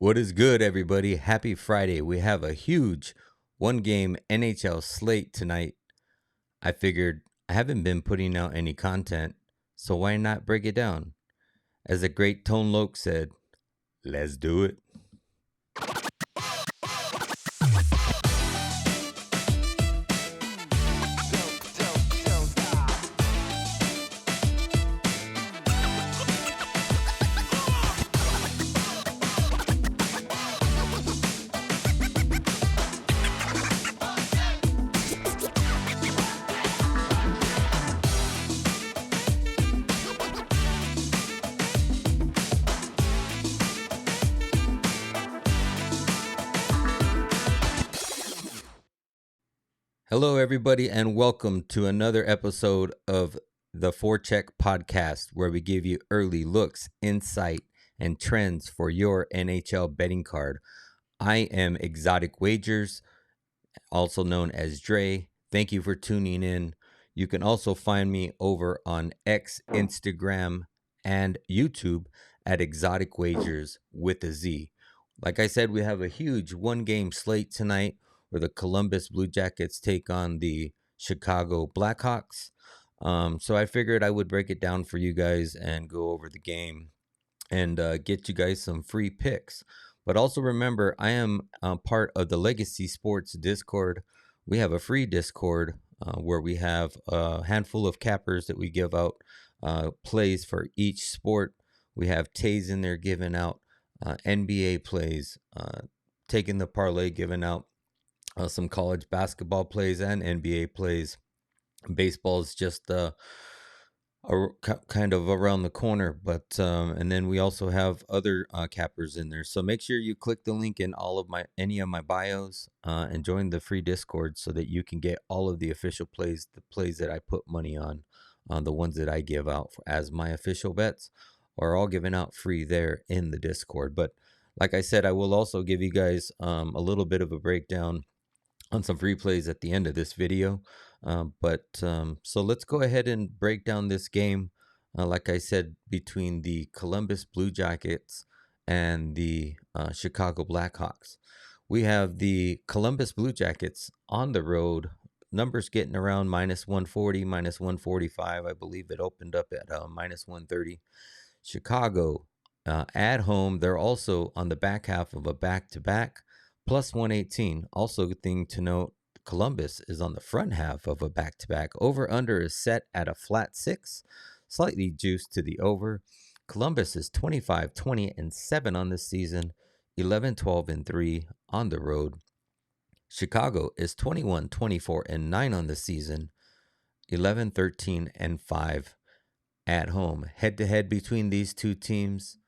What is good, everybody? Happy Friday. We have a huge one game NHL slate tonight. I figured I haven't been putting out any content, so why not break it down? As the great Tone Loc said, let's do it. Hello, everybody, and welcome to another episode of the Forecheck podcast, where we give you early looks, insight, and trends for your NHL betting card. I am Exotic Wagers, also known as Dre. Thank you for tuning in. You can also find me over on X, Instagram, and YouTube at Exotic Wagers with a Z. Like I said, we have a huge one game slate tonight where the Columbus Blue Jackets take on the Chicago Blackhawks. So I figured I would break it down for you guys and go over the game and get you guys some free picks. But also remember, I am part of the Legacy Sports Discord. We have a free Discord where we have a handful of cappers that we give out plays for each sport. We have Tays in there giving out NBA plays, taking the parlay, giving out some college basketball plays and NBA plays. Baseball is just kind of around the corner, but and then we also have other cappers in there. So make sure you click the link in any of my bios and join the free Discord so that you can get all of the official plays, the plays that I put money on, the ones that I give out as my official bets, are all given out free there in the Discord. But like I said, I will also give you guys a little bit of a breakdown on some free plays at the end of this video. So let's go ahead and break down this game. Like I said, between the Columbus Blue Jackets and the Chicago Blackhawks. We have the Columbus Blue Jackets on the road. Numbers getting around minus 140, minus 145. I believe it opened up at minus 130. Chicago at home. They're also on the back half of a back-to-back. Plus 118. Also, good thing to note, Columbus is on the front half of a back-to-back. Over-under is set at a flat 6, slightly juiced to the over. Columbus is 25, 20, and 7 on this season, 11, 12, and 3 on the road. Chicago is 21, 24, and 9 on the season, 11, 13, and 5 at home. Head-to-head between these two teams,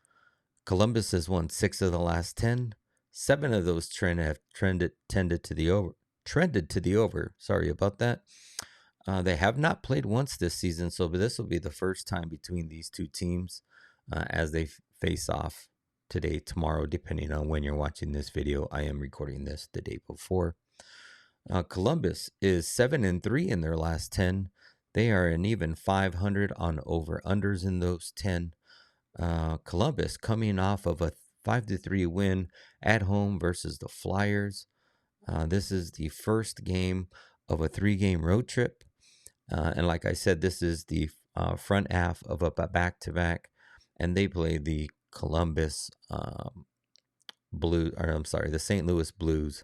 Columbus has won 6 of the last 10. 7 of those have trended to the over. Sorry about that. They have not played once this season, so this will be the first time between these two teams as they face off today, tomorrow, depending on when you're watching this video. I am recording this the day before. Columbus is 7-3 in their last 10. They are an even 500 on over-unders in those 10. Columbus coming off of a 5-3 win at home versus the Flyers. This is the first game of a 3-game road trip. And like I said, this is the front half of a back-to-back. And they play the Columbus the St. Louis Blues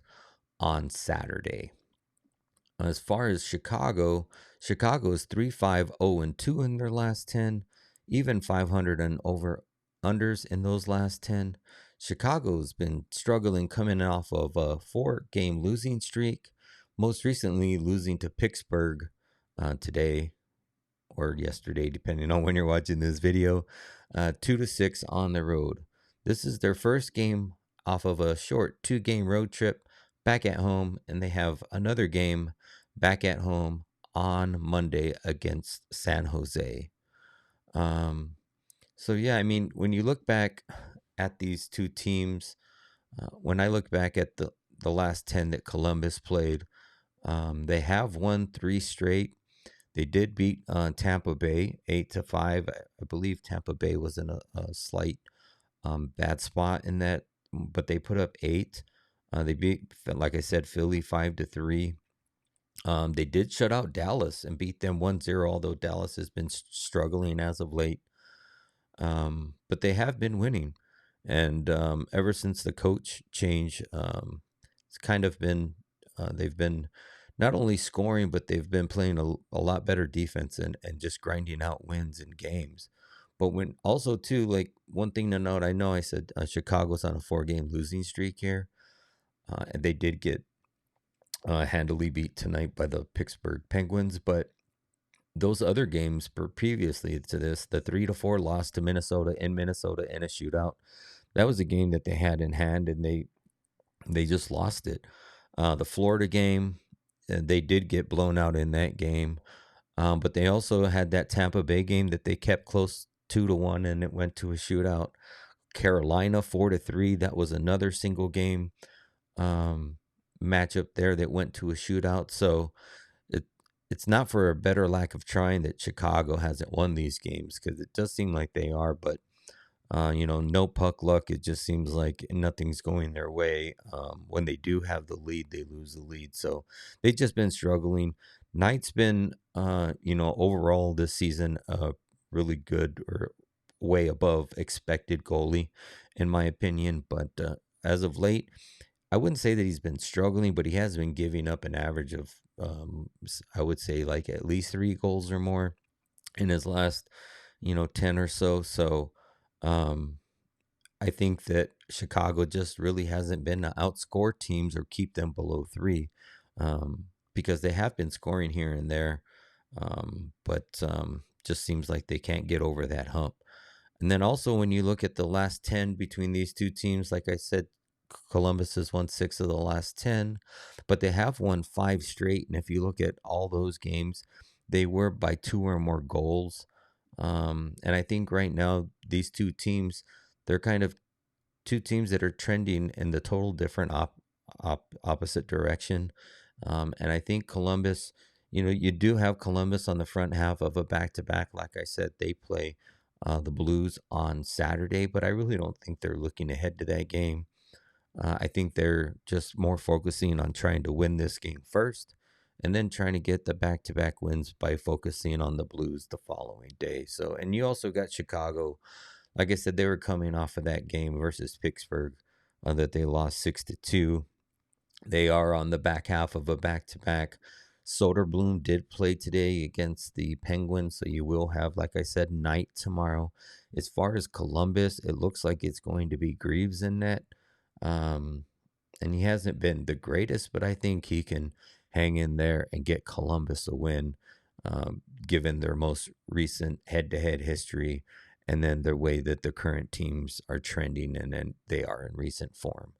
on Saturday. As far as Chicago is 3-5-0-2 in their last 10. Even 500 and over unders in those last 10. Chicago's been struggling coming off of a 4-game losing streak, most recently losing to Pittsburgh today or yesterday, depending on when you're watching this video, 2-6 on the road. This is their first game off of a short 2-game road trip back at home, and they have another game back at home on Monday against San Jose. So yeah, I mean, when you look back at these two teams, when I look back at the last 10 that Columbus played, they have won 3 straight. They did beat Tampa Bay 8-5. I believe Tampa Bay was in a slight bad spot in that but they put up 8. They beat, like I said, Philly 5-3. They did shut out Dallas and beat them 1-0, although Dallas has been struggling as of late. But they have been winning. And ever since the coach change, it's kind of been, they've been not only scoring, but they've been playing a lot better defense and just grinding out wins in games. But when also, too, like one thing to note, I know I said Chicago's on a 4-game losing streak here. And they did get handily beat tonight by the Pittsburgh Penguins, but those other games previously to this, the 3-4 loss to Minnesota in Minnesota in a shootout, that was a game that they had in hand, and they just lost it. The Florida game, they did get blown out in that game, but they also had that Tampa Bay game that they kept close 2-1, and it went to a shootout. Carolina 4-3, that was another single game matchup there that went to a shootout. So it's not for a better lack of trying that Chicago hasn't won these games, because it does seem like they are, but no puck luck. It just seems like nothing's going their way. When they do have the lead, they lose the lead. So they've just been struggling. Knight's been, overall this season, really good, or way above expected goalie, in my opinion. But as of late, I wouldn't say that he's been struggling, but he has been giving up an average of, I would say, like at least 3 goals or more in his last, 10 or so. So, um, I think that Chicago just really hasn't been to outscore teams or keep them below 3, because they have been scoring here and there, but just seems like they can't get over that hump. And then also, when you look at the last 10 between these two teams, like I said, Columbus has won 6 of the last 10, but they have won 5 straight. And if you look at all those games, they were by 2 or more goals. And I think right now, these two teams, they're kind of two teams that are trending in the total different opposite direction. And I think Columbus, you do have Columbus on the front half of a back-to-back. Like I said, they play the Blues on Saturday, but I really don't think they're looking ahead to that game. I think they're just more focusing on trying to win this game first, and then trying to get the back-to-back wins by focusing on the Blues the following day. So, and you also got Chicago. Like I said, they were coming off of that game versus Pittsburgh that they lost 6-2. They are on the back half of a back-to-back. Soderblom did play today against the Penguins, so you will have, like I said, Knight tomorrow. As far as Columbus, it looks like it's going to be Greaves in net. And he hasn't been the greatest, but I think he can hang in there and get Columbus a win, given their most recent head-to-head history, and then the way that the current teams are trending and then they are in recent form.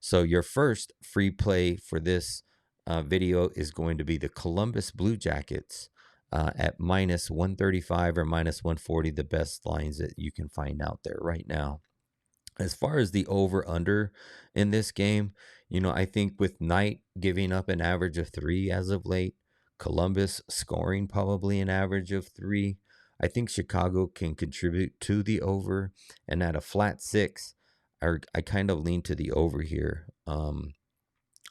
So your first free play for this video is going to be the Columbus Blue Jackets at minus 135 or minus 140, the best lines that you can find out there right now. As far as the over-under in this game, I think with Knight giving up an average of 3 as of late, Columbus scoring probably an average of 3, I think Chicago can contribute to the over. And at a flat 6, I kind of lean to the over here.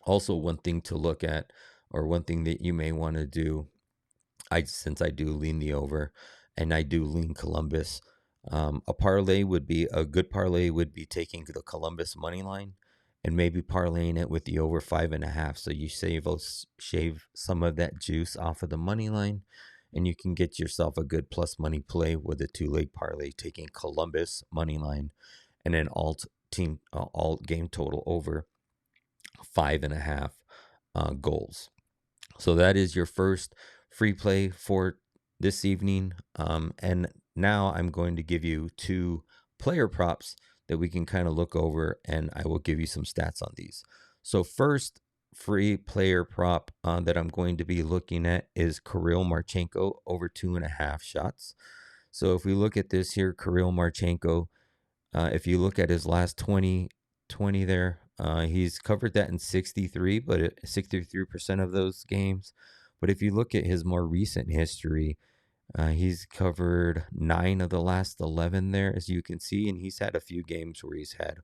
Also, one thing to look at, or one thing that you may want to do, since I do lean the over and I do lean Columbus, a good parlay would be taking the Columbus money line and maybe parlaying it with the over 5.5. So you shave some of that juice off of the money line, and you can get yourself a good plus money play with a 2-leg parlay, taking Columbus money line and an alt game total over 5.5 goals. So that is your first free play for this evening. And now I'm going to give you 2 player props that we can kind of look over, and I will give you some stats on these. So first free player prop that I'm going to be looking at is Kirill Marchenko over 2.5 shots. So if we look at this here, Kirill Marchenko, if you look at his last 20 there, he's covered that in 63% of those games. But if you look at his more recent history, he's covered 9 of the last 11 there, as you can see, and he's had a few games where he's had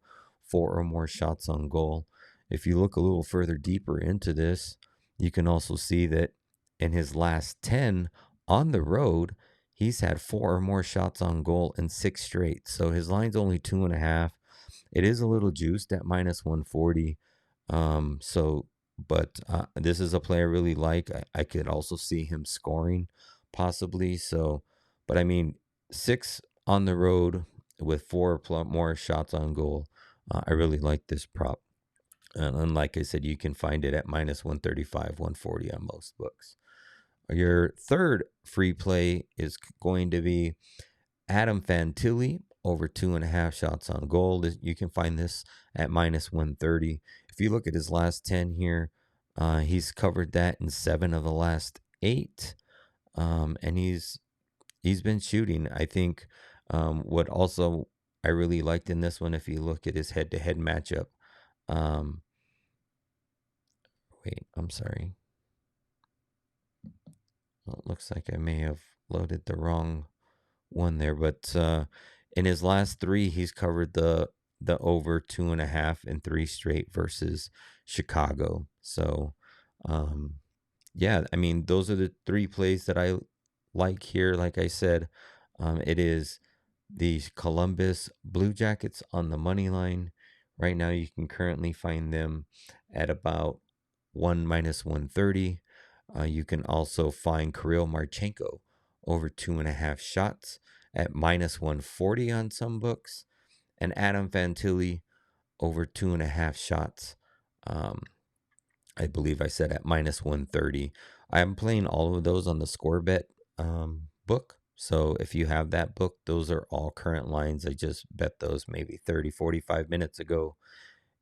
4 or more shots on goal. If you look a little further deeper into this, you can also see that in his last 10 on the road, he's had 4 or more shots on goal in 6 straight. So his line's only 2.5. It is a little juiced at minus 140. But this is a player I really like. I could also see him scoring possibly. So, but I mean, 6 on the road with 4 more shots on goal. I really like this prop. And like I said, you can find it at minus 135, 140 on most books. Your third free play is going to be Adam Fantilli over 2.5 shots on goal. You can find this at minus 130. If you look at his last 10 here, he's covered that in 7 of the last 8. And he's been shooting. I think what also I really liked in this one, if you look at his head-to-head matchup, wait, I'm sorry. Well, it looks like I may have loaded the wrong one there, but in his last 3, he's covered the over 2.5 in 3 straight versus Chicago. So, yeah, I mean, those are the 3 plays that I like here. Like I said, it is the Columbus Blue Jackets on the money line. Right now, you can currently find them at about 1 minus 130. You can also find Kirill Marchenko over 2.5 shots at minus 140 on some books, and Adam Fantilli over 2.5 shots. I believe I said at minus 130. I'm playing all of those on the score bet book. So if you have that book, those are all current lines. I just bet those maybe 30, 45 minutes ago.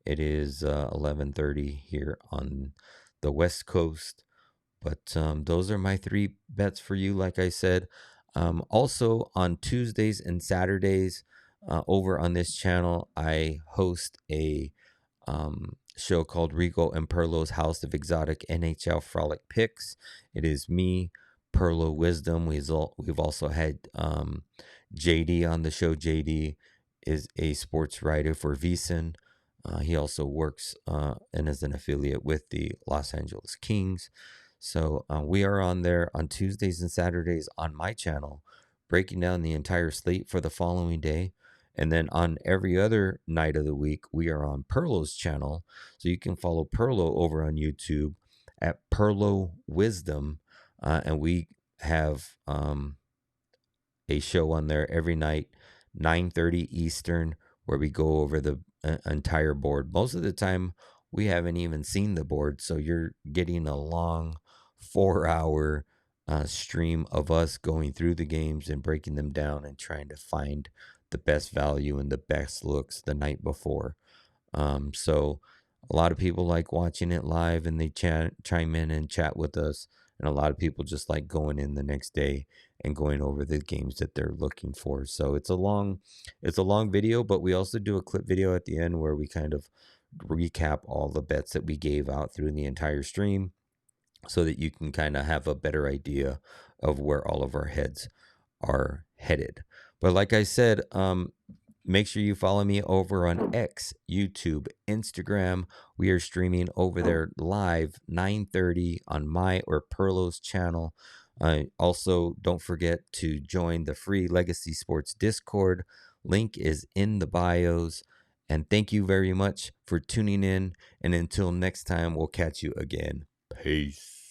It is 11:30 here on the West Coast. But those are my 3 bets for you, like I said. Also, on Tuesdays and Saturdays, over on this channel, I host a show called Rico and Perlo's House of Exotic NHL Frolic Picks. It is me, Perlo Wisdom. We've also had JD on the show. JD is a sports writer for VSiN. He also works and is an affiliate with the Los Angeles Kings. So we are on there on Tuesdays and Saturdays on my channel, breaking down the entire slate for the following day. And then on every other night of the week, we are on Perlo's channel. So you can follow Perlo over on YouTube at Perlo Wisdom. And we have a show on there every night, 9:30 Eastern, where we go over the entire board. Most of the time, we haven't even seen the board. So you're getting a long 4-hour stream of us going through the games and breaking them down and trying to find the best value and the best looks the night before. So a lot of people like watching it live and they chime in and chat with us. And a lot of people just like going in the next day and going over the games that they're looking for. So it's a long video, but we also do a clip video at the end where we kind of recap all the bets that we gave out through the entire stream, so that you can kind of have a better idea of where all of our heads are headed. But like I said, make sure you follow me over on X, YouTube, Instagram. We are streaming over there live 9:30 on my or Perlo's channel. Also, don't forget to join the free Legacy Sports Discord. Link is in the bios. And thank you very much for tuning in. And until next time, we'll catch you again. Peace.